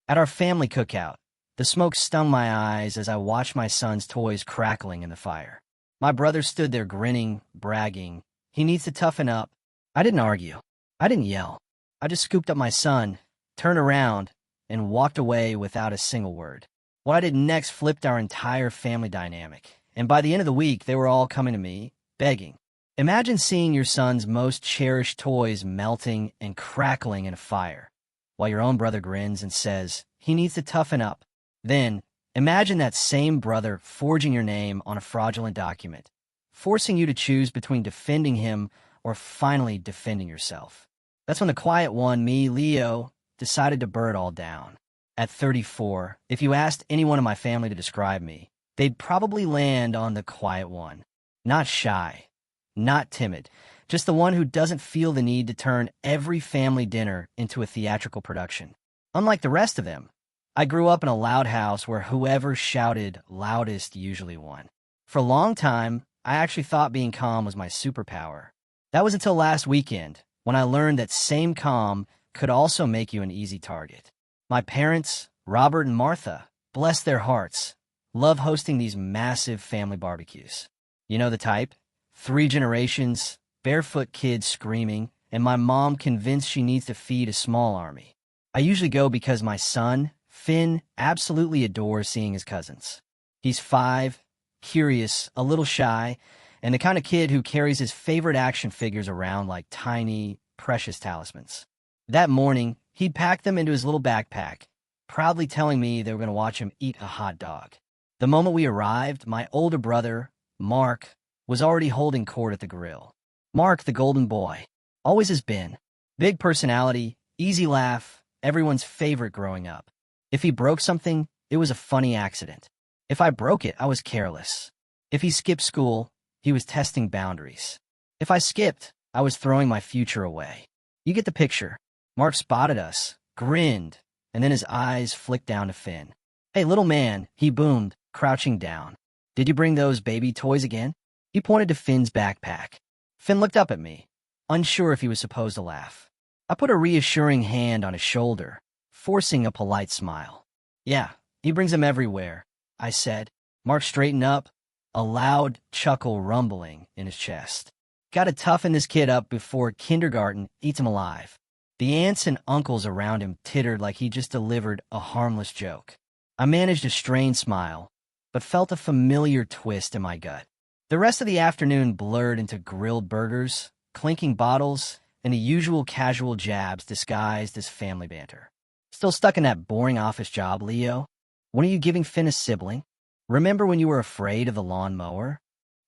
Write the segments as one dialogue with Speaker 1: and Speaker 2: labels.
Speaker 1: At our family cookout, the smoke stung my eyes as I watched my son's toys crackling in the fire. My brother stood there grinning, bragging. He needs to toughen up. I didn't argue. I didn't yell. I just scooped up my son, turned around, and walked away without a single word. What I did next flipped our entire family dynamic, and by the end of the week, they were all coming to me, begging. Imagine seeing your son's most cherished toys melting and crackling in a fire, while your own brother grins and says he needs to toughen up. Then, imagine that same brother forging your name on a fraudulent document, forcing you to choose between defending him or finally defending yourself. That's when the quiet one, me, Leo, decided to burn it all down. At 34, if you asked anyone in my family to describe me, they'd probably land on the quiet one. Not shy, not timid, just the one who doesn't feel the need to turn every family dinner into a theatrical production. Unlike the rest of them, I grew up in a loud house where whoever shouted loudest usually won. For a long time, I actually thought being calm was my superpower. That was until last weekend, when I learned that same calm could also make you an easy target. My parents, Robert and Martha, bless their hearts, love hosting these massive family barbecues. You know the type? 3 generations, barefoot kids screaming, and my mom convinced she needs to feed a small army. I usually go because my son, Finn, absolutely adores seeing his cousins. He's 5, curious, a little shy, and the kind of kid who carries his favorite action figures around like tiny, precious talismans. That morning, he'd packed them into his little backpack, proudly telling me they were going to watch him eat a hot dog. The moment we arrived, my older brother, Mark, was already holding court at the grill. Mark, the golden boy, always has been. Big personality, easy laugh, everyone's favorite growing up. If he broke something, it was a funny accident. If I broke it, I was careless. If he skipped school, he was testing boundaries. If I skipped, I was throwing my future away. You get the picture. Mark spotted us, grinned, and then his eyes flicked down to Finn. "Hey, little man," he boomed, crouching down. "Did you bring those baby toys again?" He pointed to Finn's backpack. Finn looked up at me, unsure if he was supposed to laugh. I put a reassuring hand on his shoulder, forcing a polite smile. "Yeah, he brings them everywhere," I said. Mark straightened up, a loud chuckle rumbling in his chest. "Gotta toughen this kid up before kindergarten eats him alive." The aunts and uncles around him tittered like he just delivered a harmless joke. I managed a strained smile, but felt a familiar twist in my gut. The rest of the afternoon blurred into grilled burgers, clinking bottles, and the usual casual jabs disguised as family banter. "Still stuck in that boring office job, Leo? When are you giving Finn a sibling? Remember when you were afraid of the lawnmower?"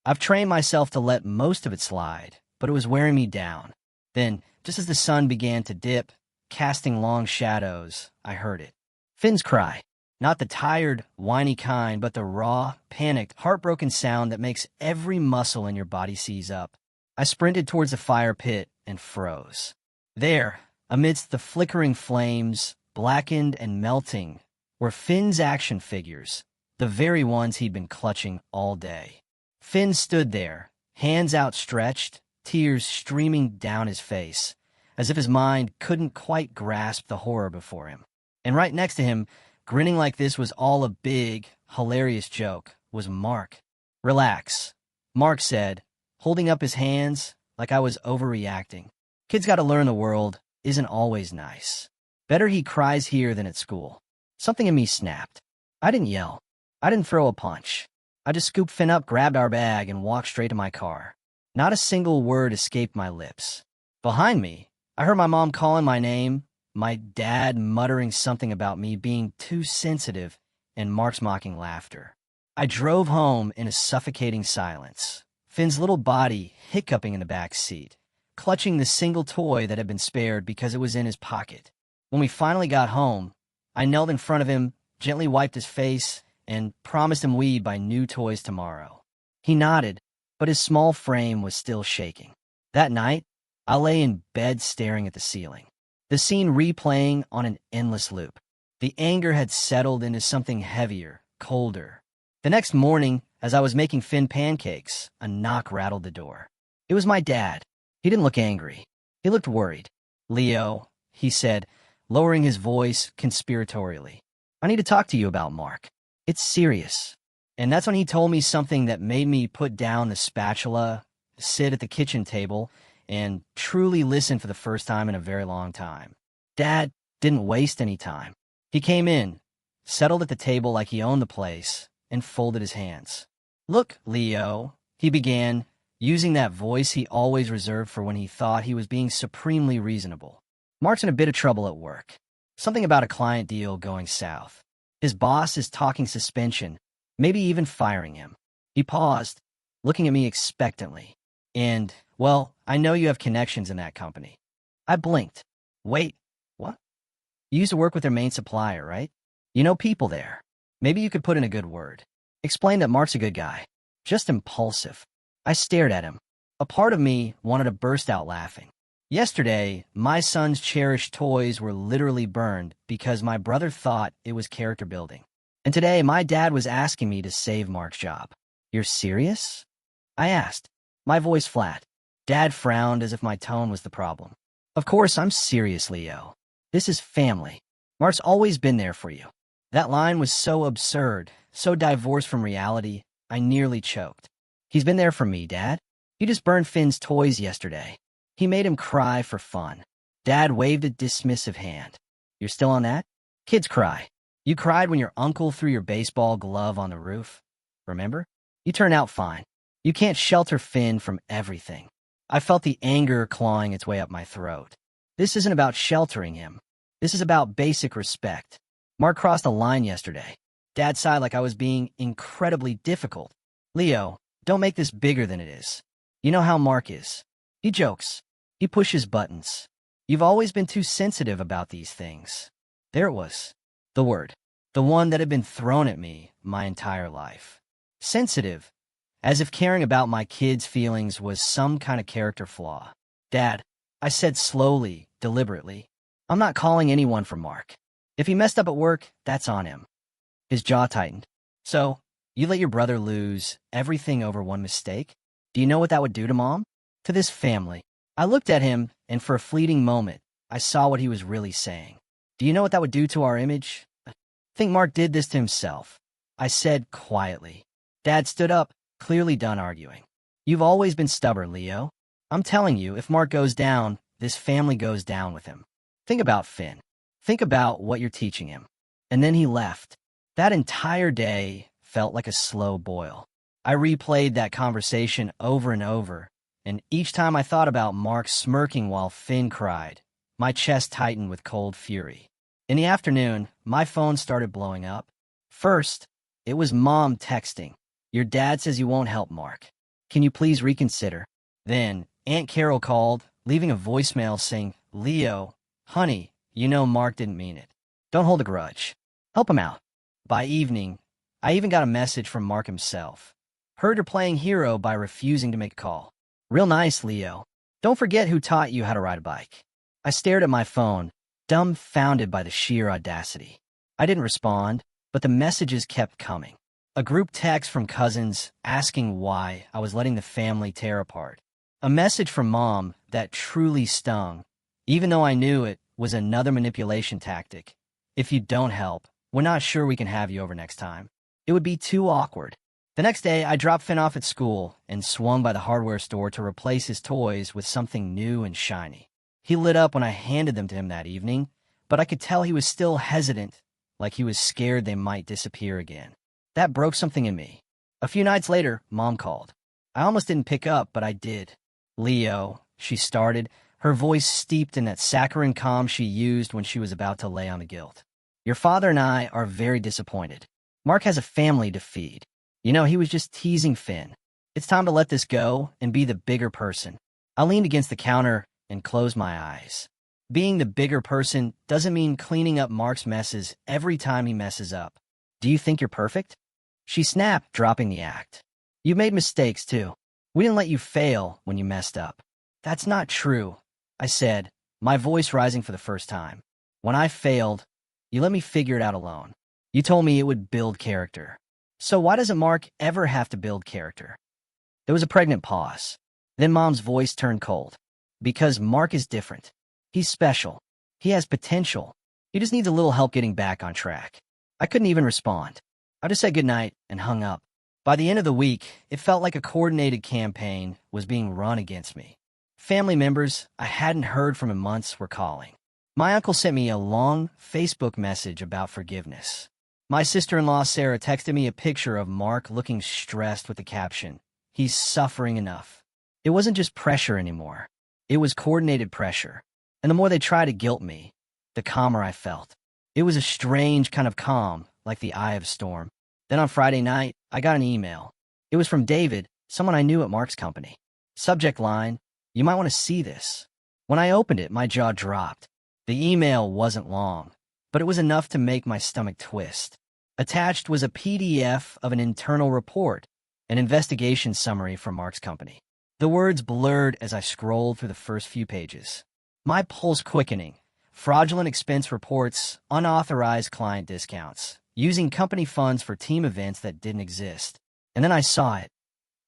Speaker 1: I've trained myself to let most of it slide, but it was wearing me down. Then, just as the sun began to dip, casting long shadows, I heard it. Finn's cry. Not the tired, whiny kind, but the raw, panicked, heartbroken sound that makes every muscle in your body seize up. I sprinted towards the fire pit and froze. There, amidst the flickering flames, blackened and melting, were Finn's action figures, the very ones he'd been clutching all day. Finn stood there, hands outstretched, tears streaming down his face, as if his mind couldn't quite grasp the horror before him. And right next to him, grinning like this was all a big, hilarious joke, was Mark. "Relax," Mark said, holding up his hands like I was overreacting. "Kids gotta learn the world isn't always nice. Better he cries here than at school." Something in me snapped. I didn't yell. I didn't throw a punch. I just scooped Finn up, grabbed our bag, and walked straight to my car. Not a single word escaped my lips. Behind me, I heard my mom calling my name, my dad muttering something about me being too sensitive, and Mark's mocking laughter. I drove home in a suffocating silence, Finn's little body hiccuping in the back seat, clutching the single toy that had been spared because it was in his pocket. When we finally got home, I knelt in front of him, gently wiped his face, and promised him we'd buy new toys tomorrow. He nodded, but his small frame was still shaking. That night, I lay in bed staring at the ceiling, the scene replaying on an endless loop. The anger had settled into something heavier, colder. The next morning, as I was making Finn pancakes, a knock rattled the door. It was my dad. He didn't look angry. He looked worried. "Leo," he said, lowering his voice conspiratorially. I need to talk to you about Mark. It's serious. And that's when he told me something that made me put down the spatula, sit at the kitchen table, and truly listen for the first time in a very long time. Dad didn't waste any time. He came in, settled at the table like he owned the place, and folded his hands. "Look, Leo," he began, using that voice he always reserved for when he thought he was being supremely reasonable. "Mark's in a bit of trouble at work. Something about a client deal going south. His boss is talking suspension, maybe even firing him." He paused, looking at me expectantly. "And, well, I know you have connections in that company." I blinked. "Wait, what? You used to work with their main supplier, right? You know people there. Maybe you could put in a good word. Explain that Mark's a good guy. Just impulsive." I stared at him. A part of me wanted to burst out laughing. Yesterday, my son's cherished toys were literally burned because my brother thought it was character building. And today, my dad was asking me to save Mark's job. "You're serious?" I asked, my voice flat. Dad frowned as if my tone was the problem. "Of course I'm serious, Leo. This is family. Mark's always been there for you." That line was so absurd, so divorced from reality, I nearly choked. "He's been there for me, Dad. You just burned Finn's toys yesterday. He made him cry for fun." Dad waved a dismissive hand. "You're still on that? Kids cry. You cried when your uncle threw your baseball glove on the roof. Remember? You turned out fine. You can't shelter Finn from everything." I felt the anger clawing its way up my throat. This isn't about sheltering him. This is about basic respect. Mark crossed a line yesterday. Dad sighed like I was being incredibly difficult. "Leo, don't make this bigger than it is. You know how Mark is. He jokes. He pushes buttons. You've always been too sensitive about these things." There it was. The word. The one that had been thrown at me my entire life. Sensitive. As if caring about my kids' feelings was some kind of character flaw. "Dad," I said slowly, deliberately, "I'm not calling anyone for Mark. If he messed up at work, that's on him." His jaw tightened. "So, you let your brother lose everything over one mistake? Do you know what that would do to Mom? To this family?" I looked at him, and for a fleeting moment, I saw what he was really saying. "Do you know what that would do to our image? I think Mark did this to himself," I said quietly. Dad stood up, clearly done arguing. "You've always been stubborn, Leo. I'm telling you, if Mark goes down, this family goes down with him. Think about Finn. Think about what you're teaching him." And then he left. That entire day felt like a slow boil. I replayed that conversation over and over, and each time I thought about Mark smirking while Finn cried, my chest tightened with cold fury. In the afternoon, my phone started blowing up. First, it was Mom texting, "Your dad says you won't help Mark. Can you please reconsider?" Then, Aunt Carol called, leaving a voicemail saying, "Leo, honey, you know Mark didn't mean it. Don't hold a grudge. Help him out." By evening, I even got a message from Mark himself. "Heard you're playing hero by refusing to make a call. Real nice, Leo. Don't forget who taught you how to ride a bike." I stared at my phone, dumbfounded by the sheer audacity. I didn't respond, but the messages kept coming. A group text from cousins asking why I was letting the family tear apart. A message from Mom that truly stung, even though I knew it was another manipulation tactic. "If you don't help, we're not sure we can have you over next time." It would be too awkward. The next day, I dropped Finn off at school and swung by the hardware store to replace his toys with something new and shiny. He lit up when I handed them to him that evening, but I could tell he was still hesitant, like he was scared they might disappear again. That broke something in me. A few nights later, Mom called. I almost didn't pick up, but I did. "Leo," she started, her voice steeped in that saccharine calm she used when she was about to lay on the guilt. "Your father and I are very disappointed. Mark has a family to feed. You know, he was just teasing Finn. It's time to let this go and be the bigger person." I leaned against the counter and closed my eyes. Being the bigger person doesn't mean cleaning up Mark's messes every time he messes up. "Do you think you're perfect?" She snapped, dropping the act. "You've made mistakes, too. We didn't let you fail when you messed up." "That's not true," I said, my voice rising for the first time. "When I failed, you let me figure it out alone. You told me it would build character. So why doesn't Mark ever have to build character?" There was a pregnant pause. Then Mom's voice turned cold. "Because Mark is different. He's special. He has potential. He just needs a little help getting back on track. I couldn't even respond. I just said goodnight and hung up. By the end of the week, it felt like a coordinated campaign was being run against me. Family members I hadn't heard from in months were calling. My uncle sent me a long Facebook message about forgiveness. My sister-in-law Sarah texted me a picture of Mark looking stressed with the caption, "He's suffering enough." It wasn't just pressure anymore. It was coordinated pressure. And the more they tried to guilt me, the calmer I felt. It was a strange kind of calm, like the eye of a storm. Then on Friday night, I got an email. It was from David, someone I knew at Mark's company. Subject line, "You might want to see this." When I opened it, my jaw dropped. The email wasn't long, but it was enough to make my stomach twist. Attached was a PDF of an internal report, an investigation summary from Mark's company. The words blurred as I scrolled through the first few pages. My pulse quickening. Fraudulent expense reports, unauthorized client discounts, using company funds for team events that didn't exist. And then I saw it.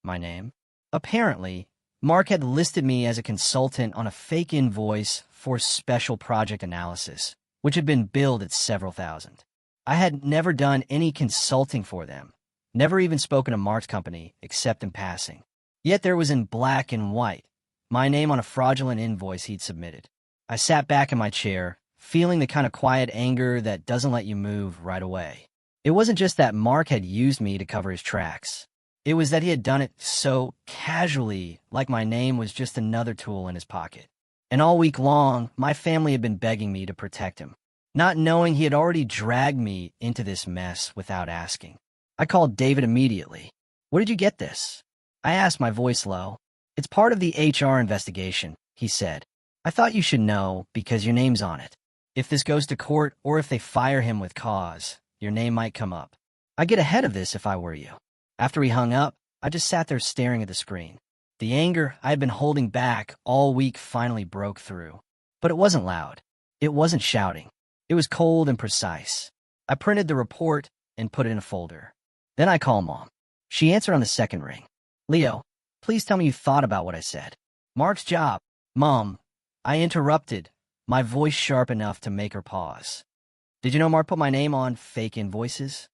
Speaker 1: My name. Apparently, Mark had listed me as a consultant on a fake invoice for special project analysis, which had been billed at several thousand. I had never done any consulting for them, never even spoken to Mark's company except in passing. Yet there was in black and white my name on a fraudulent invoice he'd submitted. I sat back in my chair, feeling the kind of quiet anger that doesn't let you move right away. It wasn't just that Mark had used me to cover his tracks. It was that he had done it so casually, like my name was just another tool in his pocket. And all week long, my family had been begging me to protect him, not knowing he had already dragged me into this mess without asking. I called David immediately. "Where did you get this?" I asked, my voice low. "It's part of the HR investigation," he said. "I thought you should know because your name's on it. If this goes to court or if they fire him with cause, your name might come up. I'd get ahead of this if I were you." After he hung up, I just sat there staring at the screen. The anger I had been holding back all week finally broke through. But it wasn't loud. It wasn't shouting. It was cold and precise. I printed the report and put it in a folder. Then I called Mom. She answered on the second ring. "Leo, please tell me you thought about what I said." "Mark's job." "Mom," I interrupted, my voice sharp enough to make her pause. "Did you know Mark put my name on fake invoices?"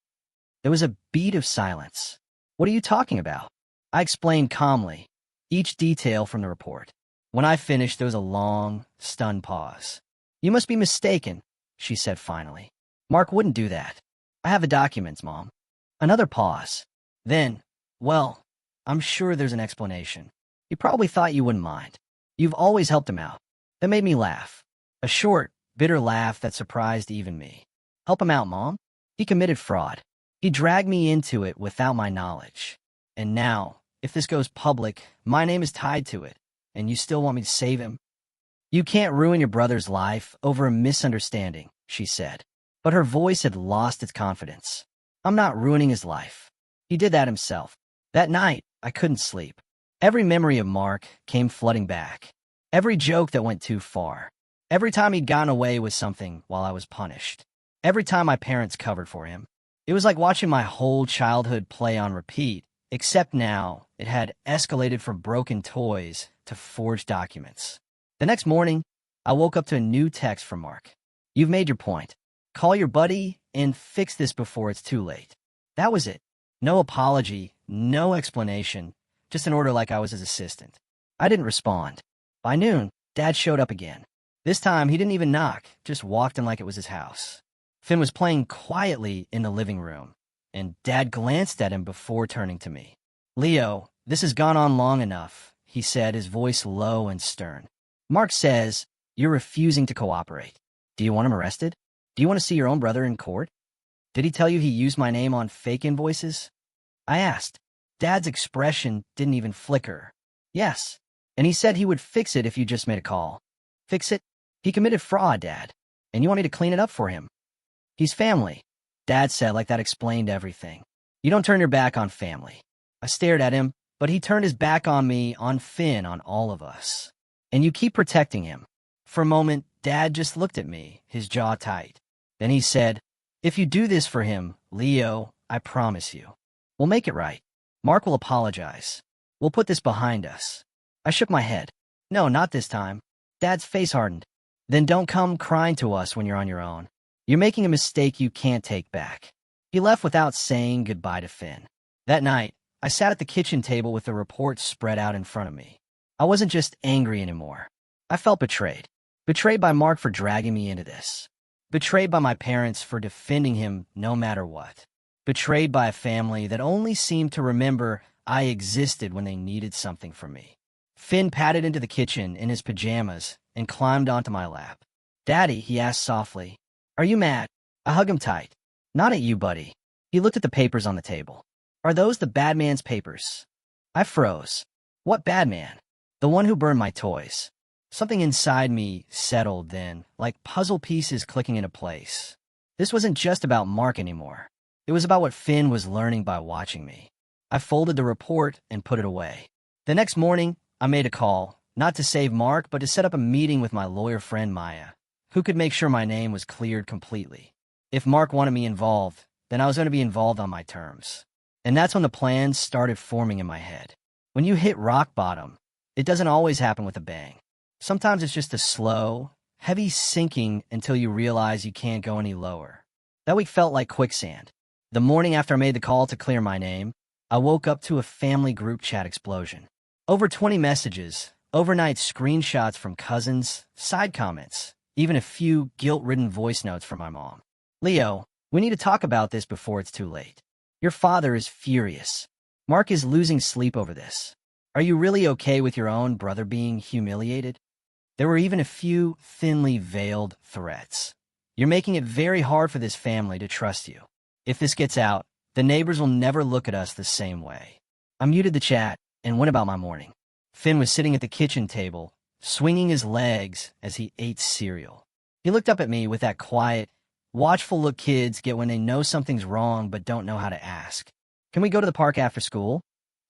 Speaker 1: There was a beat of silence. "What are you talking about?" I explained calmly, each detail from the report. When I finished, there was a long, stunned pause. "You must be mistaken," she said finally. "Mark wouldn't do that. I have the documents, Mom." Another pause. Then, "Well, I'm sure there's an explanation. He probably thought you wouldn't mind. You've always helped him out." That made me laugh. A short, bitter laugh that surprised even me. "Help him out, Mom? He committed fraud. He dragged me into it without my knowledge. And now, if this goes public, my name is tied to it, and you still want me to save him?" "You can't ruin your brother's life over a misunderstanding," she said. But her voice had lost its confidence. "I'm not ruining his life. He did that himself." That night, I couldn't sleep. Every memory of Mark came flooding back. Every joke that went too far. Every time he'd gotten away with something while I was punished. Every time my parents covered for him. It was like watching my whole childhood play on repeat, except now it had escalated from broken toys to forged documents. The next morning, I woke up to a new text from Mark. "You've made your point. Call your buddy and fix this before it's too late." That was it. No apology, no explanation, just an order like I was his assistant. I didn't respond. By noon, Dad showed up again. This time, he didn't even knock, just walked in like it was his house. Finn was playing quietly in the living room, and Dad glanced at him before turning to me. "Leo, this has gone on long enough," he said, his voice low and stern. "Mark says you're refusing to cooperate. Do you want him arrested? Do you want to see your own brother in court? Did he tell you he used my name on fake invoices?" I asked. Dad's expression didn't even flicker. "Yes, and he said he would fix it if you just made a call." "Fix it? He committed fraud, Dad, and you want me to clean it up for him?" "He's family," Dad said like that explained everything. "You don't turn your back on family." I stared at him, but he turned his back on me, on Finn, on all of us. "And you keep protecting him." For a moment, Dad just looked at me, his jaw tight. Then he said, "If you do this for him, Leo, I promise you, we'll make it right. Mark will apologize. We'll put this behind us." I shook my head. "No, not this time." Dad's face hardened. "Then don't come crying to us when you're on your own. You're making a mistake you can't take back." He left without saying goodbye to Finn. That night, I sat at the kitchen table with the report spread out in front of me. I wasn't just angry anymore. I felt betrayed. Betrayed by Mark for dragging me into this. Betrayed by my parents for defending him no matter what. Betrayed by a family that only seemed to remember I existed when they needed something from me. Finn padded into the kitchen in his pajamas and climbed onto my lap. "Daddy," he asked softly, "are you mad?" I hugged him tight. "Not at you, buddy." He looked at the papers on the table. "Are those the bad man's papers?" I froze. What bad man? The one who burned my toys. Something inside me settled then, like puzzle pieces clicking into place. This wasn't just about Mark anymore. It was about what Finn was learning by watching me. I folded the report and put it away. The next morning, I made a call, not to save Mark, but to set up a meeting with my lawyer friend Maya, who could make sure my name was cleared completely. If Mark wanted me involved, then I was going to be involved on my terms. And that's when the plans started forming in my head. When you hit rock bottom, it doesn't always happen with a bang. Sometimes it's just a slow, heavy sinking until you realize you can't go any lower. That week felt like quicksand. The morning after I made the call to clear my name, I woke up to a family group chat explosion. Over 20 messages, overnight screenshots from cousins, side comments, even a few guilt-ridden voice notes from my mom. "Leo, we need to talk about this before it's too late. Your father is furious. Mark is losing sleep over this. Are you really okay with your own brother being humiliated?" There were even a few thinly veiled threats. "You're making it very hard for this family to trust you. If this gets out, the neighbors will never look at us the same way." I muted the chat and went about my morning. Finn was sitting at the kitchen table, swinging his legs as he ate cereal. He looked up at me with that quiet, watchful look kids get when they know something's wrong but don't know how to ask. "Can we go to the park after school?"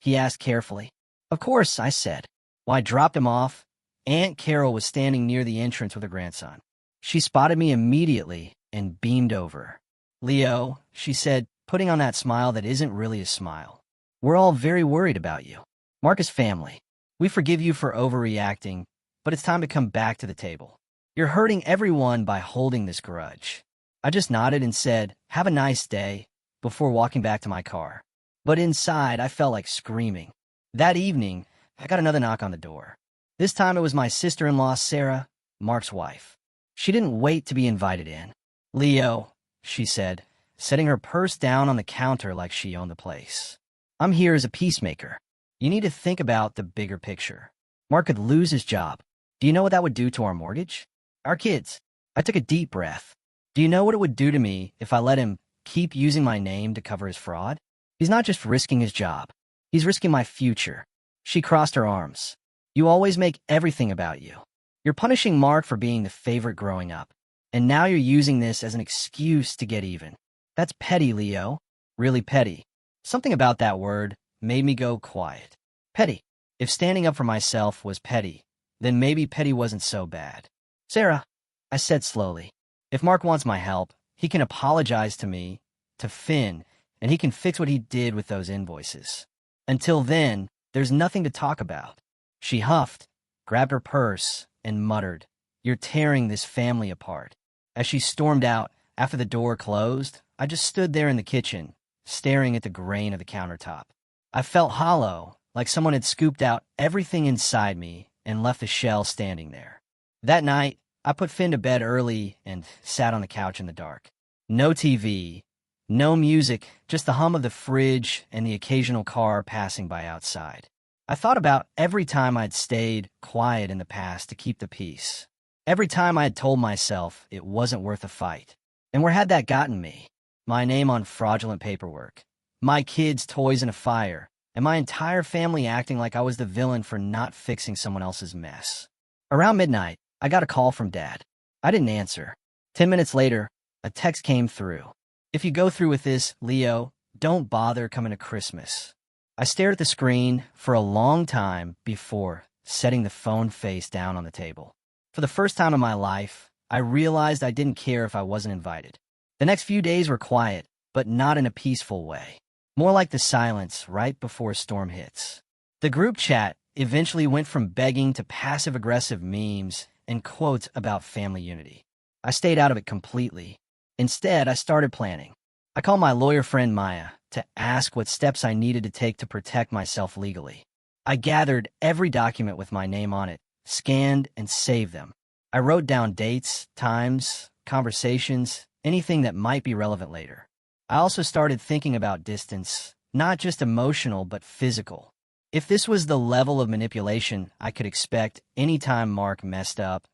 Speaker 1: he asked carefully. "Of course," I said. While I dropped him off, Aunt Carol was standing near the entrance with her grandson. She spotted me immediately and beamed over. "Leo," she said, putting on that smile that isn't really a smile, "we're all very worried about you. Mark is family. We forgive you for overreacting, but it's time to come back to the table. You're hurting everyone by holding this grudge." I just nodded and said, "Have a nice day," before walking back to my car. But inside, I felt like screaming. That evening, I got another knock on the door. This time it was my sister-in-law, Sarah, Mark's wife. She didn't wait to be invited in. "Leo," she said, setting her purse down on the counter like she owned the place. "I'm here as a peacemaker. You need to think about the bigger picture. Mark could lose his job. Do you know what that would do to our mortgage? Our kids?" I took a deep breath. "Do you know what it would do to me if I let him keep using my name to cover his fraud? He's not just risking his job. He's risking my future." She crossed her arms. "You always make everything about you. You're punishing Mark for being the favorite growing up, and now you're using this as an excuse to get even. That's petty, Leo. Really petty." Something about that word made me go quiet. Petty. If standing up for myself was petty, then maybe petty wasn't so bad. "Sarah," I said slowly, "if Mark wants my help, he can apologize to me, to Finn, and he can fix what he did with those invoices. Until then, there's nothing to talk about." She huffed, grabbed her purse, and muttered, "You're tearing this family apart." As she stormed out, after the door closed, I just stood there in the kitchen, staring at the grain of the countertop. I felt hollow, like someone had scooped out everything inside me and left the shell standing there. That night, I put Finn to bed early and sat on the couch in the dark. No TV, no music, just the hum of the fridge and the occasional car passing by outside. I thought about every time I'd stayed quiet in the past to keep the peace. Every time I had told myself it wasn't worth a fight. And where had that gotten me? My name on fraudulent paperwork, my kids' toys in a fire, and my entire family acting like I was the villain for not fixing someone else's mess. Around midnight, I got a call from Dad. I didn't answer. 10 minutes later, a text came through. "If you go through with this, Leo, don't bother coming to Christmas." I stared at the screen for a long time before setting the phone face down on the table. For the first time in my life, I realized I didn't care if I wasn't invited. The next few days were quiet, but not in a peaceful way. More like the silence right before a storm hits. The group chat eventually went from begging to passive-aggressive memes and quotes about family unity. I stayed out of it completely. Instead, I started planning. I called my lawyer friend Maya to ask what steps I needed to take to protect myself legally. I gathered every document with my name on it, scanned and saved them. I wrote down dates, times, conversations, anything that might be relevant later. I also started thinking about distance, not just emotional but physical. If this was the level of manipulation I could expect anytime Mark messed up,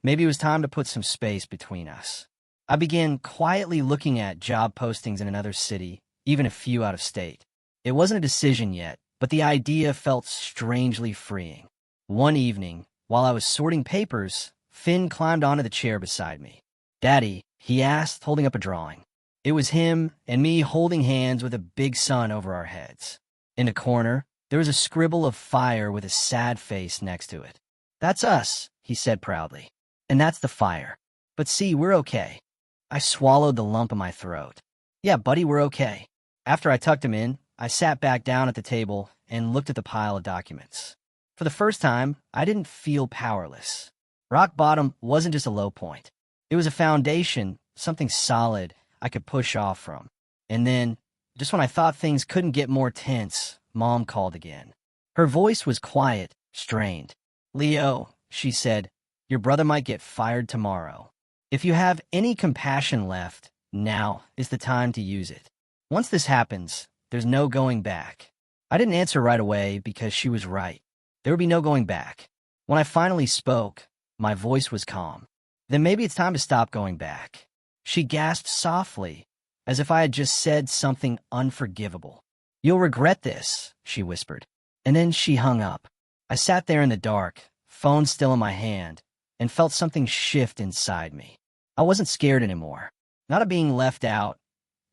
Speaker 1: maybe it was time to put some space between us. I began quietly looking at job postings in another city, even a few out of state. It wasn't a decision yet, but the idea felt strangely freeing. One evening, while I was sorting papers, Finn climbed onto the chair beside me. "Daddy," he asked, holding up a drawing. It was him and me holding hands with a big sun over our heads. In a corner, there was a scribble of fire with a sad face next to it. "That's us," he said proudly. "And that's the fire. But see, we're okay." I swallowed the lump in my throat. "Yeah, buddy, we're okay." After I tucked him in, I sat back down at the table and looked at the pile of documents. For the first time, I didn't feel powerless. Rock bottom wasn't just a low point. It was a foundation, something solid I could push off from. And then, just when I thought things couldn't get more tense, Mom called again. Her voice was quiet, strained. "Leo," she said, "your brother might get fired tomorrow. If you have any compassion left, now is the time to use it. Once this happens, there's no going back." I didn't answer right away because she was right. There would be no going back. When I finally spoke, my voice was calm. "Then maybe it's time to stop going back." She gasped softly, as if I had just said something unforgivable. "You'll regret this," she whispered. And then she hung up. I sat there in the dark, phone still in my hand, and felt something shift inside me. I wasn't scared anymore. Not of being left out,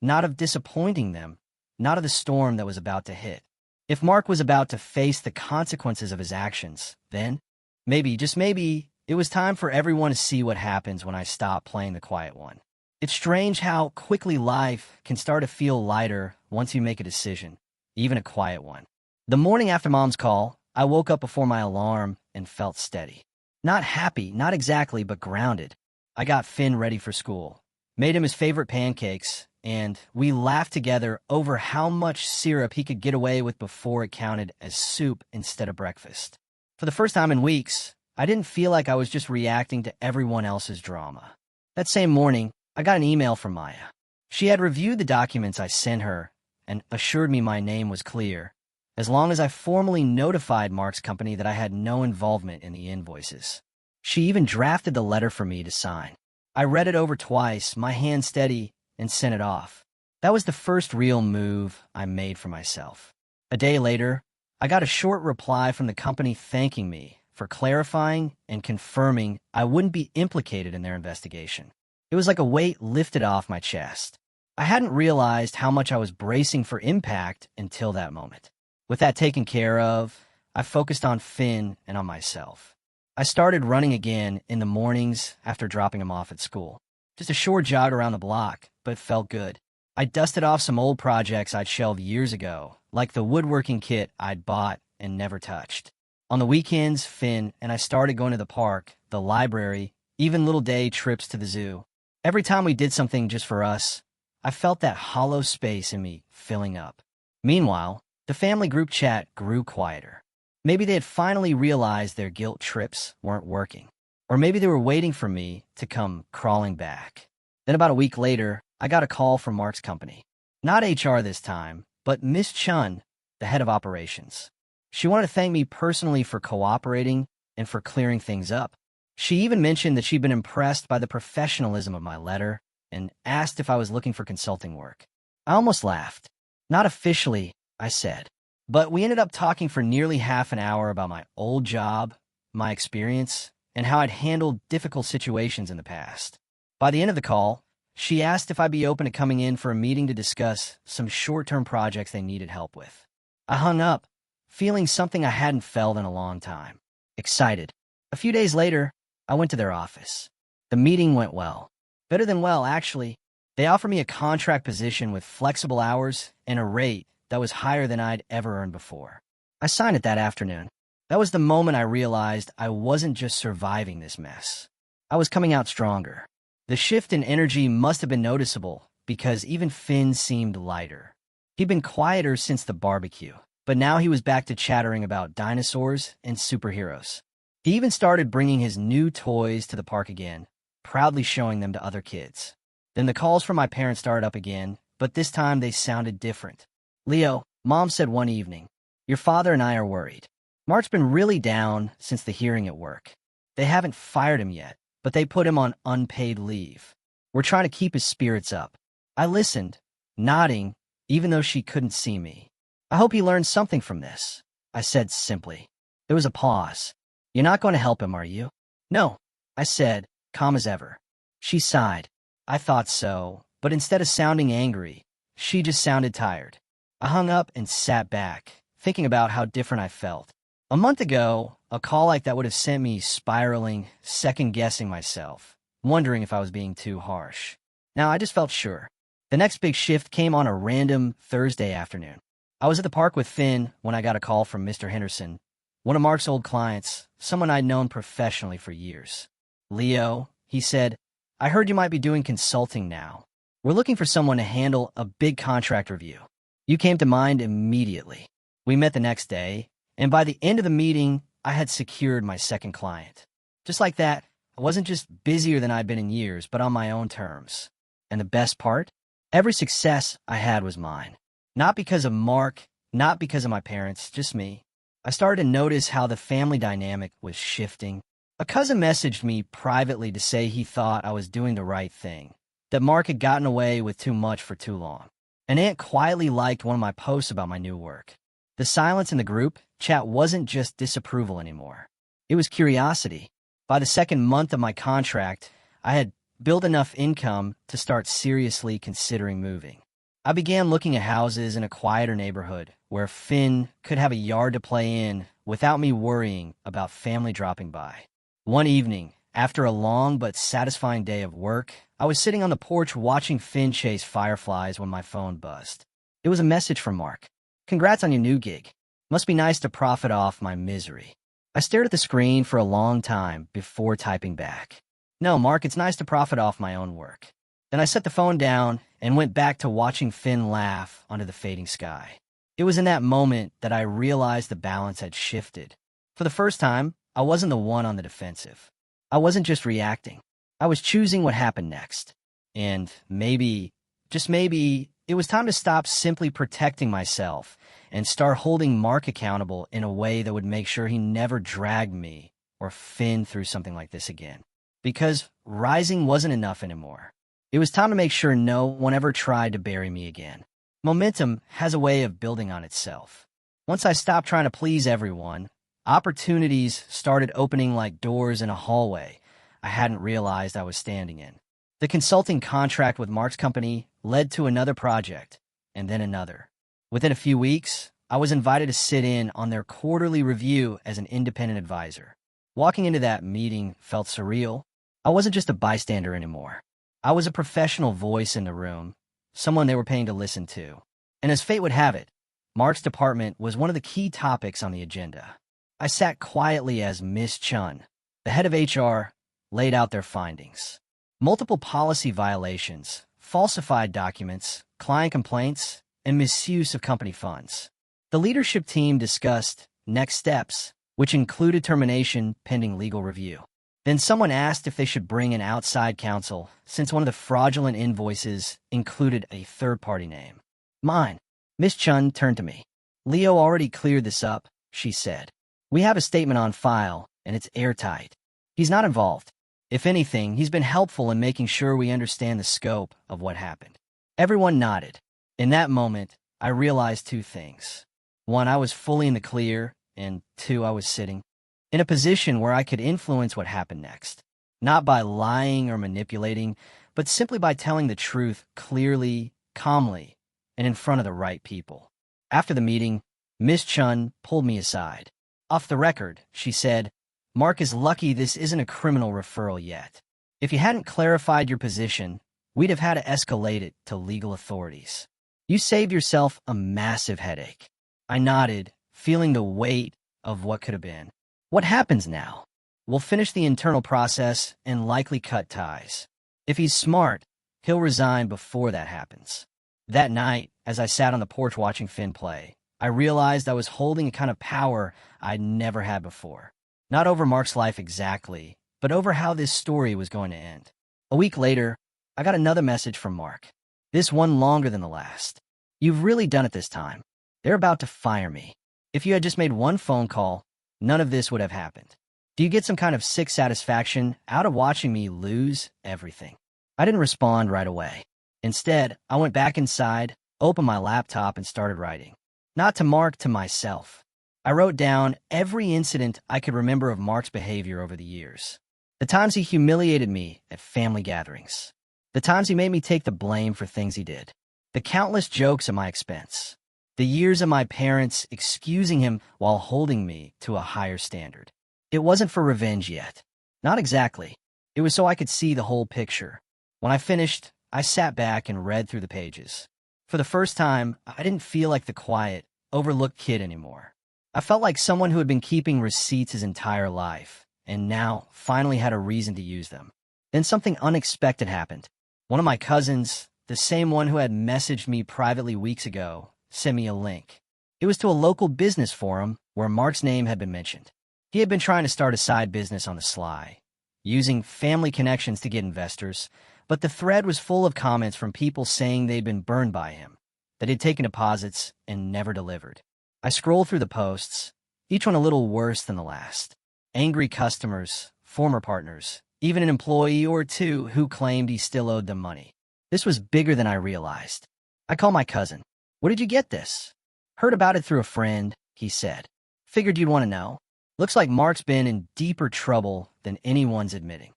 Speaker 1: not of disappointing them, not of the storm that was about to hit. If Mark was about to face the consequences of his actions, then, maybe, just maybe, it was time for everyone to see what happens when I stop playing the quiet one. It's strange how quickly life can start to feel lighter once you make a decision, even a quiet one. The morning after Mom's call, I woke up before my alarm and felt steady. Not happy, not exactly, but grounded. I got Finn ready for school, made him his favorite pancakes, and we laughed together over how much syrup he could get away with before it counted as soup instead of breakfast. For the first time in weeks, I didn't feel like I was just reacting to everyone else's drama. That same morning, I got an email from Maya. She had reviewed the documents I sent her and assured me my name was clear, as long as I formally notified Mark's company that I had no involvement in the invoices. She even drafted the letter for me to sign. I read it over twice, my hand steady, and sent it off. That was the first real move I made for myself. A day later, I got a short reply from the company thanking me for clarifying and confirming I wouldn't be implicated in their investigation. It was like a weight lifted off my chest. I hadn't realized how much I was bracing for impact until that moment. With that taken care of, I focused on Finn and on myself. I started running again in the mornings after dropping him off at school. Just a short jog around the block, but it felt good. I dusted off some old projects I'd shelved years ago, like the woodworking kit I'd bought and never touched. On the weekends, Finn and I started going to the park, the library, even little day trips to the zoo. Every time we did something just for us, I felt that hollow space in me filling up. Meanwhile, the family group chat grew quieter. Maybe they had finally realized their guilt trips weren't working. Or maybe they were waiting for me to come crawling back. Then about a week later, I got a call from Mark's company. Not HR this time, but Miss Chun, the head of operations. She wanted to thank me personally for cooperating and for clearing things up. She even mentioned that she'd been impressed by the professionalism of my letter and asked if I was looking for consulting work. I almost laughed. "Not officially," I said. But we ended up talking for nearly half an hour about my old job, my experience, and how I'd handled difficult situations in the past. By the end of the call, she asked if I'd be open to coming in for a meeting to discuss some short-term projects they needed help with. I hung up, feeling something I hadn't felt in a long time. Excited. A few days later, I went to their office. The meeting went well. Better than well, actually. They offered me a contract position with flexible hours and a rate that was higher than I'd ever earned before. I signed it that afternoon. That was the moment I realized I wasn't just surviving this mess. I was coming out stronger. The shift in energy must have been noticeable because even Finn seemed lighter. He'd been quieter since the barbecue, but now he was back to chattering about dinosaurs and superheroes. He even started bringing his new toys to the park again, proudly showing them to other kids. Then the calls from my parents started up again, but this time they sounded different. "Leo," Mom said one evening, "your father and I are worried. Mark's been really down since the hearing at work. They haven't fired him yet, but they put him on unpaid leave. We're trying to keep his spirits up." I listened, nodding, even though she couldn't see me. "I hope he learned something from this," I said simply. There was a pause. "You're not going to help him, are you?" "No," I said, calm as ever. She sighed. I thought so, but instead of sounding angry, she just sounded tired. I hung up and sat back, thinking about how different I felt. A month ago, a call like that would have sent me spiraling, second-guessing myself, wondering if I was being too harsh. Now I just felt sure. The next big shift came on a random Thursday afternoon. I was at the park with Finn when I got a call from Mr. Henderson, one of Mark's old clients, someone I'd known professionally for years. "Leo," he said, "I heard you might be doing consulting now. We're looking for someone to handle a big contract review. You came to mind immediately." We met the next day, and by the end of the meeting, I had secured my second client. Just like that, I wasn't just busier than I'd been in years, but on my own terms. And the best part? Every success I had was mine. Not because of Mark, not because of my parents, just me. I started to notice how the family dynamic was shifting. A cousin messaged me privately to say he thought I was doing the right thing, that Mark had gotten away with too much for too long. An aunt quietly liked one of my posts about my new work. The silence in the group chat wasn't just disapproval anymore. It was curiosity. By the second month of my contract, I had built enough income to start seriously considering moving. I began looking at houses in a quieter neighborhood where Finn could have a yard to play in without me worrying about family dropping by. One evening, after a long but satisfying day of work, I was sitting on the porch watching Finn chase fireflies when my phone buzzed. It was a message from Mark. "Congrats on your new gig. Must be nice to profit off my misery." I stared at the screen for a long time before typing back. "No, Mark, it's nice to profit off my own work." Then I set the phone down and went back to watching Finn laugh under the fading sky. It was in that moment that I realized the balance had shifted. For the first time, I wasn't the one on the defensive. I wasn't just reacting. I was choosing what happened next. And maybe, just maybe, it was time to stop simply protecting myself and start holding Mark accountable in a way that would make sure he never dragged me or Finn through something like this again. Because rising wasn't enough anymore. It was time to make sure no one ever tried to bury me again. Momentum has a way of building on itself. Once I stopped trying to please everyone, opportunities started opening like doors in a hallway I hadn't realized I was standing in. The consulting contract with Mark's company led to another project, and then another. Within a few weeks, I was invited to sit in on their quarterly review as an independent advisor. Walking into that meeting felt surreal. I wasn't just a bystander anymore. I was a professional voice in the room, someone they were paying to listen to. And as fate would have it, Mark's department was one of the key topics on the agenda. I sat quietly as Miss Chun, the head of HR, laid out their findings. Multiple policy violations, falsified documents, client complaints, and misuse of company funds. The leadership team discussed next steps, which included termination pending legal review. Then someone asked if they should bring in outside counsel, since one of the fraudulent invoices included a third-party name. Mine. Miss Chun turned to me. "Leo already cleared this up," she said. "We have a statement on file, and it's airtight. He's not involved. If anything, he's been helpful in making sure we understand the scope of what happened." Everyone nodded. In that moment, I realized two things. One, I was fully in the clear, and two, I was sitting in a position where I could influence what happened next. Not by lying or manipulating, but simply by telling the truth clearly, calmly, and in front of the right people. After the meeting, Miss Chun pulled me aside. "Off the record," she said, "Mark is lucky this isn't a criminal referral yet. If you hadn't clarified your position, we'd have had to escalate it to legal authorities. You saved yourself a massive headache." I nodded, feeling the weight of what could have been. "What happens now?" "We'll finish the internal process and likely cut ties. If he's smart, he'll resign before that happens. That night, as I sat on the porch watching Finn play, I realized I was holding a kind of power I'd never had before. Not over Mark's life exactly, but over how this story was going to end. A week later, I got another message from Mark. This one longer than the last. You've really done it this time. They're about to fire me. If you had just made one phone call, none of this would have happened. Do you get some kind of sick satisfaction out of watching me lose everything? I didn't respond right away. Instead, I went back inside, opened my laptop, and started writing. Not to Mark, to myself. I wrote down every incident I could remember of Mark's behavior over the years. The times he humiliated me at family gatherings. The times he made me take the blame for things he did. The countless jokes at my expense. The years of my parents excusing him while holding me to a higher standard. It wasn't for revenge yet. Not exactly. It was so I could see the whole picture. When I finished, I sat back and read through the pages. For the first time, I didn't feel like the quiet, overlooked kid anymore. I felt like someone who had been keeping receipts his entire life, and now finally had a reason to use them. Then something unexpected happened. One of my cousins, the same one who had messaged me privately weeks ago, sent me a link. It was to a local business forum where Mark's name had been mentioned. He had been trying to start a side business on the sly, using family connections to get investors, but the thread was full of comments from people saying they'd been burned by him, that he'd taken deposits and never delivered. I scrolled through the posts, each one a little worse than the last. Angry customers, former partners, even an employee or two who claimed he still owed them money. This was bigger than I realized. I called my cousin. Where did you get this? Heard about it through a friend, he said. Figured you'd want to know. Looks like Mark's been in deeper trouble than anyone's admitting.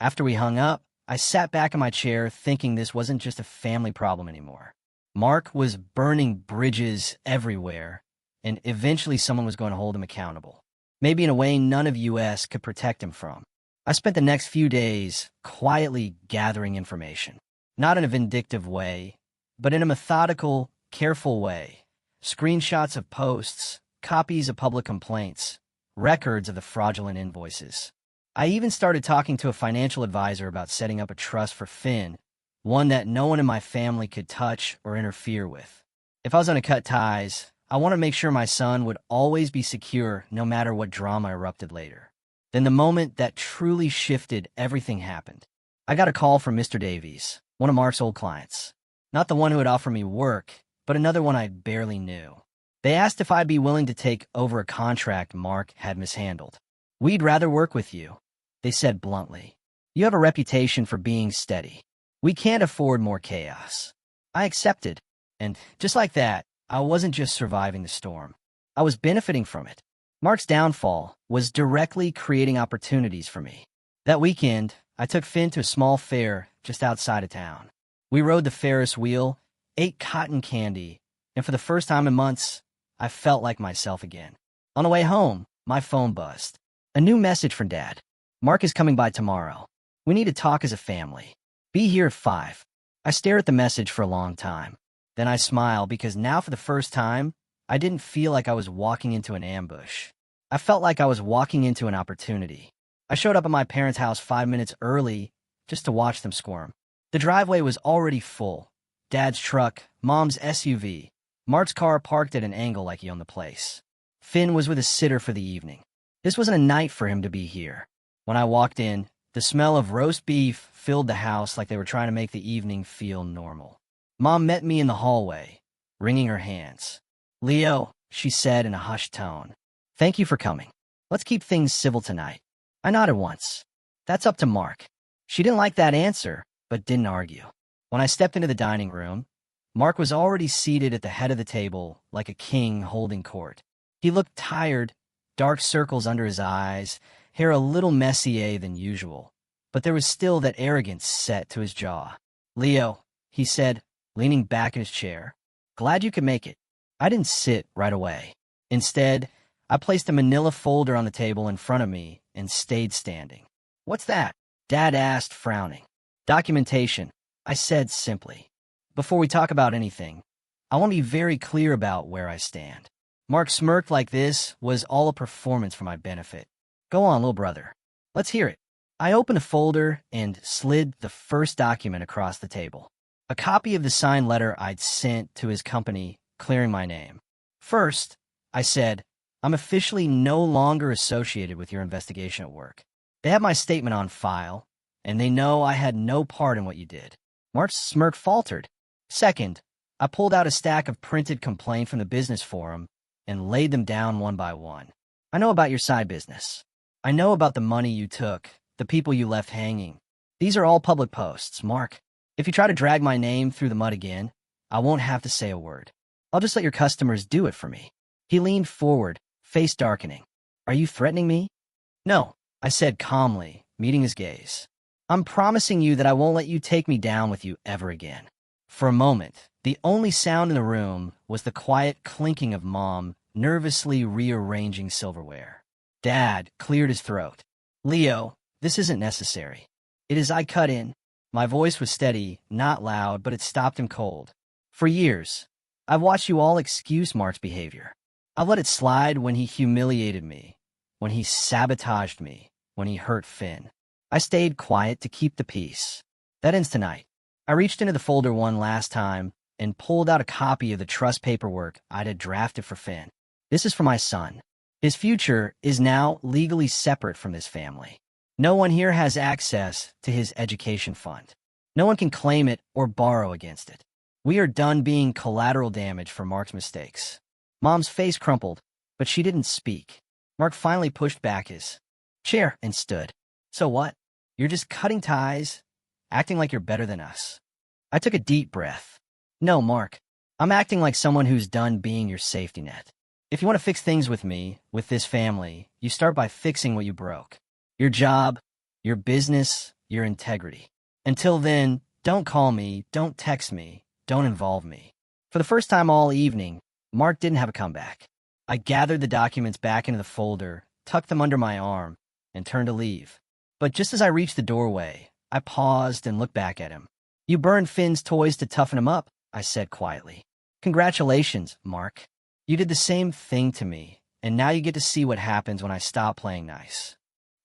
Speaker 1: After we hung up, I sat back in my chair thinking this wasn't just a family problem anymore. Mark was burning bridges everywhere, and eventually someone was going to hold him accountable. Maybe in a way none of US could protect him from. I spent the next few days quietly gathering information. Not in a vindictive way, but in a methodical, careful way. Screenshots of posts, copies of public complaints, records of the fraudulent invoices. I even started talking to a financial advisor about setting up a trust for Finn, one that no one in my family could touch or interfere with. If I was going to cut ties, I wanted to make sure my son would always be secure no matter what drama erupted later. Then the moment that truly shifted everything happened. I got a call from Mr. Davies, one of Mark's old clients. Not the one who had offered me work, but another one I barely knew. They asked if I'd be willing to take over a contract Mark had mishandled. We'd rather work with you, they said bluntly. You have a reputation for being steady. We can't afford more chaos. I accepted, and just like that, I wasn't just surviving the storm. I was benefiting from it. Mark's downfall was directly creating opportunities for me. That weekend, I took Finn to a small fair just outside of town. We rode the Ferris wheel, ate cotton candy, and for the first time in months, I felt like myself again. On the way home, my phone buzzed. A new message from Dad. Mark is coming by tomorrow. We need to talk as a family. Be here at 5. I stare at the message for a long time. Then I smile because now for the first time, I didn't feel like I was walking into an ambush. I felt like I was walking into an opportunity. I showed up at my parents' house 5 minutes early just to watch them squirm. The driveway was already full. Dad's truck, Mom's SUV, Mark's car parked at an angle like he owned the place. Finn was with a sitter for the evening. This wasn't a night for him to be here. When I walked in, the smell of roast beef filled the house like they were trying to make the evening feel normal. Mom met me in the hallway, wringing her hands. Leo, she said in a hushed tone. Thank you for coming. Let's keep things civil tonight. I nodded once. That's up to Mark. She didn't like that answer, but didn't argue. When I stepped into the dining room, Mark was already seated at the head of the table like a king holding court. He looked tired, dark circles under his eyes, hair a little messier than usual, but there was still that arrogance set to his jaw. Leo, he said, leaning back in his chair, glad you could make it. I didn't sit right away. Instead, I placed a manila folder on the table in front of me and stayed standing. What's that? Dad asked, frowning. Documentation, I said simply. Before we talk about anything, I want to be very clear about where I stand. Mark smirked like this was all a performance for my benefit. Go on, little brother. Let's hear it. I opened a folder and slid the first document across the table. A copy of the signed letter I'd sent to his company clearing my name. First, I said, I'm officially no longer associated with your investigation at work. They have my statement on file, and they know I had no part in what you did. Mark's smirk faltered. Second, I pulled out a stack of printed complaints from the business forum and laid them down one by one. I know about your side business. I know about the money you took, the people you left hanging. These are all public posts, Mark. If you try to drag my name through the mud again, I won't have to say a word. I'll just let your customers do it for me. He leaned forward, face darkening. Are you threatening me? No, I said calmly, meeting his gaze. I'm promising you that I won't let you take me down with you ever again. For a moment, the only sound in the room was the quiet clinking of Mom nervously rearranging silverware. Dad cleared his throat. Leo, this isn't necessary. It is I cut in. My voice was steady, not loud, but it stopped him cold. For years, I've watched you all excuse Mark's behavior. I've let it slide when he humiliated me, when he sabotaged me, when he hurt Finn. I stayed quiet to keep the peace. That ends tonight. I reached into the folder one last time and pulled out a copy of the trust paperwork I'd had drafted for Finn. This is for my son. His future is now legally separate from this family. No one here has access to his education fund. No one can claim it or borrow against it. We are done being collateral damage for Mark's mistakes. Mom's face crumpled, but she didn't speak. Mark finally pushed back his chair and stood. So what? You're just cutting ties, acting like you're better than us. I took a deep breath. No, Mark. I'm acting like someone who's done being your safety net. If you want to fix things with me, with this family, you start by fixing what you broke. Your job, your business, your integrity. Until then, don't call me, don't text me, don't involve me. For the first time all evening, Mark didn't have a comeback. I gathered the documents back into the folder, tucked them under my arm, and turned to leave. But just as I reached the doorway, I paused and looked back at him. You burned Finn's toys to toughen him up, I said quietly. Congratulations, Mark. You did the same thing to me, and now you get to see what happens when I stop playing nice.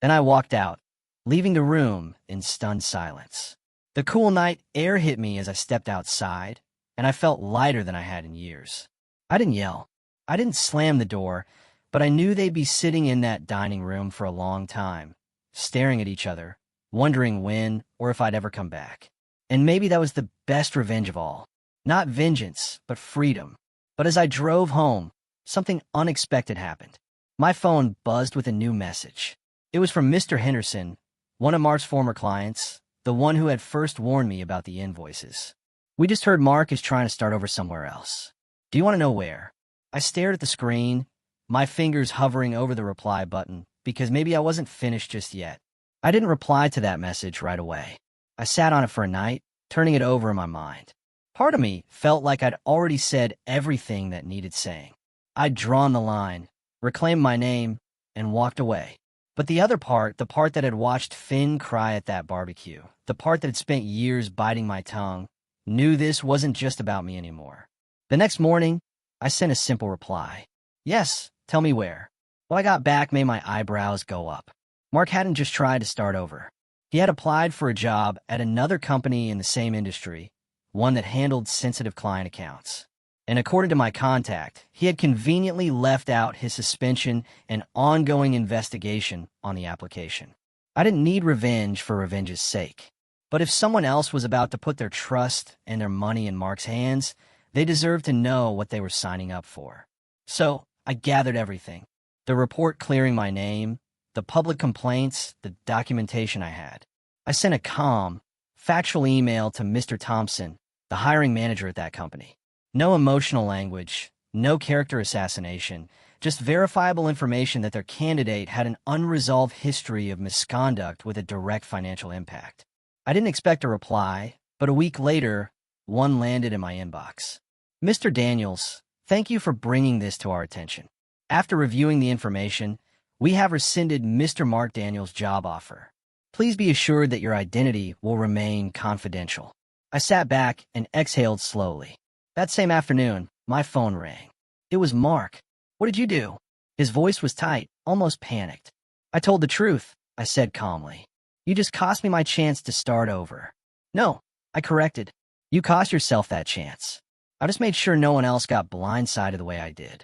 Speaker 1: Then I walked out, leaving the room in stunned silence. The cool night air hit me as I stepped outside, and I felt lighter than I had in years. I didn't yell. I didn't slam the door, but I knew they'd be sitting in that dining room for a long time, staring at each other, wondering when or if I'd ever come back. And maybe that was the best revenge of all. Not vengeance, but freedom. But as I drove home, something unexpected happened. My phone buzzed with a new message. It was from Mr. Henderson, one of Mark's former clients, the one who had first warned me about the invoices. We just heard Mark is trying to start over somewhere else. Do you want to know where? I stared at the screen, my fingers hovering over the reply button, because maybe I wasn't finished just yet. I didn't reply to that message right away. I sat on it for a night, turning it over in my mind. Part of me felt like I'd already said everything that needed saying. I'd drawn the line, reclaimed my name, and walked away. But the other part, the part that had watched Finn cry at that barbecue, the part that had spent years biting my tongue, knew this wasn't just about me anymore. The next morning, I sent a simple reply. Yes, tell me where. What I got back made my eyebrows go up. Mark hadn't just tried to start over. He had applied for a job at another company in the same industry, one that handled sensitive client accounts. And according to my contact, he had conveniently left out his suspension and ongoing investigation on the application. I didn't need revenge for revenge's sake. But if someone else was about to put their trust and their money in Mark's hands, they deserved to know what they were signing up for. So I gathered everything. The report clearing my name, the public complaints, the documentation I had. I sent a calm, factual email to Mr. Thompson, the hiring manager at that company. No emotional language, no character assassination, just verifiable information that their candidate had an unresolved history of misconduct with a direct financial impact. I didn't expect a reply, but a week later, one landed in my inbox. Mr. Daniels, thank you for bringing this to our attention. After reviewing the information, we have rescinded Mr. Mark Daniels' job offer. Please be assured that your identity will remain confidential. I sat back and exhaled slowly. That same afternoon, my phone rang. It was Mark. What did you do? His voice was tight, almost panicked. I told the truth, I said calmly. You just cost me my chance to start over. No, I corrected. You cost yourself that chance. I just made sure no one else got blindsided the way I did.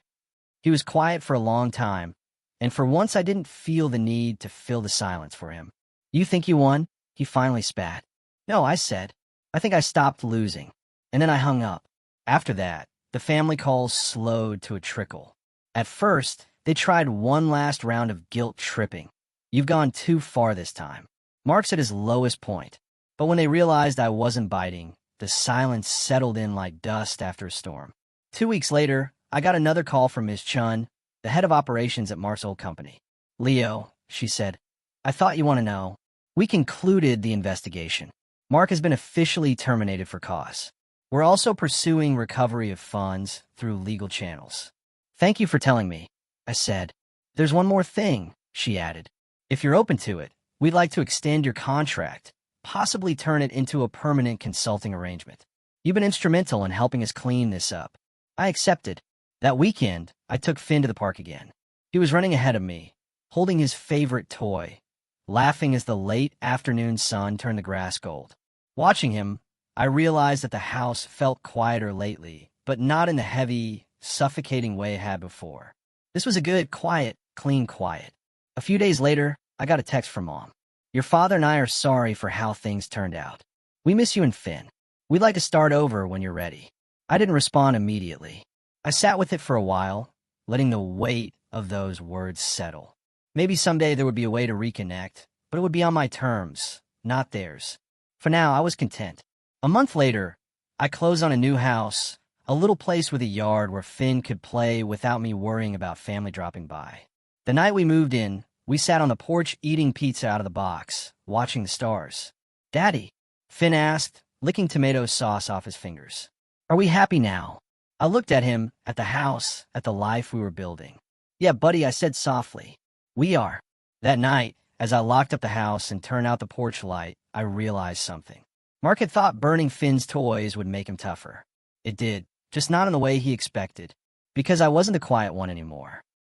Speaker 1: He was quiet for a long time, and for once I didn't feel the need to fill the silence for him. You think you won? He finally spat. No, I said. I think I stopped losing. And then I hung up. After that, the family calls slowed to a trickle. At first, they tried one last round of guilt tripping. You've gone too far this time. Mark's at his lowest point. But when they realized I wasn't biting, the silence settled in like dust after a storm. 2 weeks later, I got another call from Ms. Chun, the head of operations at Mark's old company. Leo, she said, I thought you want to know. We concluded the investigation. Mark has been officially terminated for cause. We're also pursuing recovery of funds through legal channels. Thank you for telling me, I said. There's one more thing, she added. If you're open to it, we'd like to extend your contract, possibly turn it into a permanent consulting arrangement. You've been instrumental in helping us clean this up. I accepted. That weekend, I took Finn to the park again. He was running ahead of me, holding his favorite toy, laughing as the late afternoon sun turned the grass gold. Watching him, I realized that the house felt quieter lately, but not in the heavy, suffocating way it had before. This was a good, quiet, clean quiet. A few days later, I got a text from Mom. Your father and I are sorry for how things turned out. We miss you and Finn. We'd like to start over when you're ready. I didn't respond immediately. I sat with it for a while, letting the weight of those words settle. Maybe someday there would be a way to reconnect, but it would be on my terms, not theirs. For now, I was content. A month later, I closed on a new house, a little place with a yard where Finn could play without me worrying about family dropping by. The night we moved in, we sat on the porch eating pizza out of the box, watching the stars. Daddy, Finn asked, licking tomato sauce off his fingers. Are we happy now? I looked at him, at the house, at the life we were building. Yeah, buddy, I said softly. We are. That night, as I locked up the house and turned out the porch light, I realized something. Mark had thought burning Finn's toys would make him tougher. It did, just not in the way he expected, because I wasn't the quiet one anymore.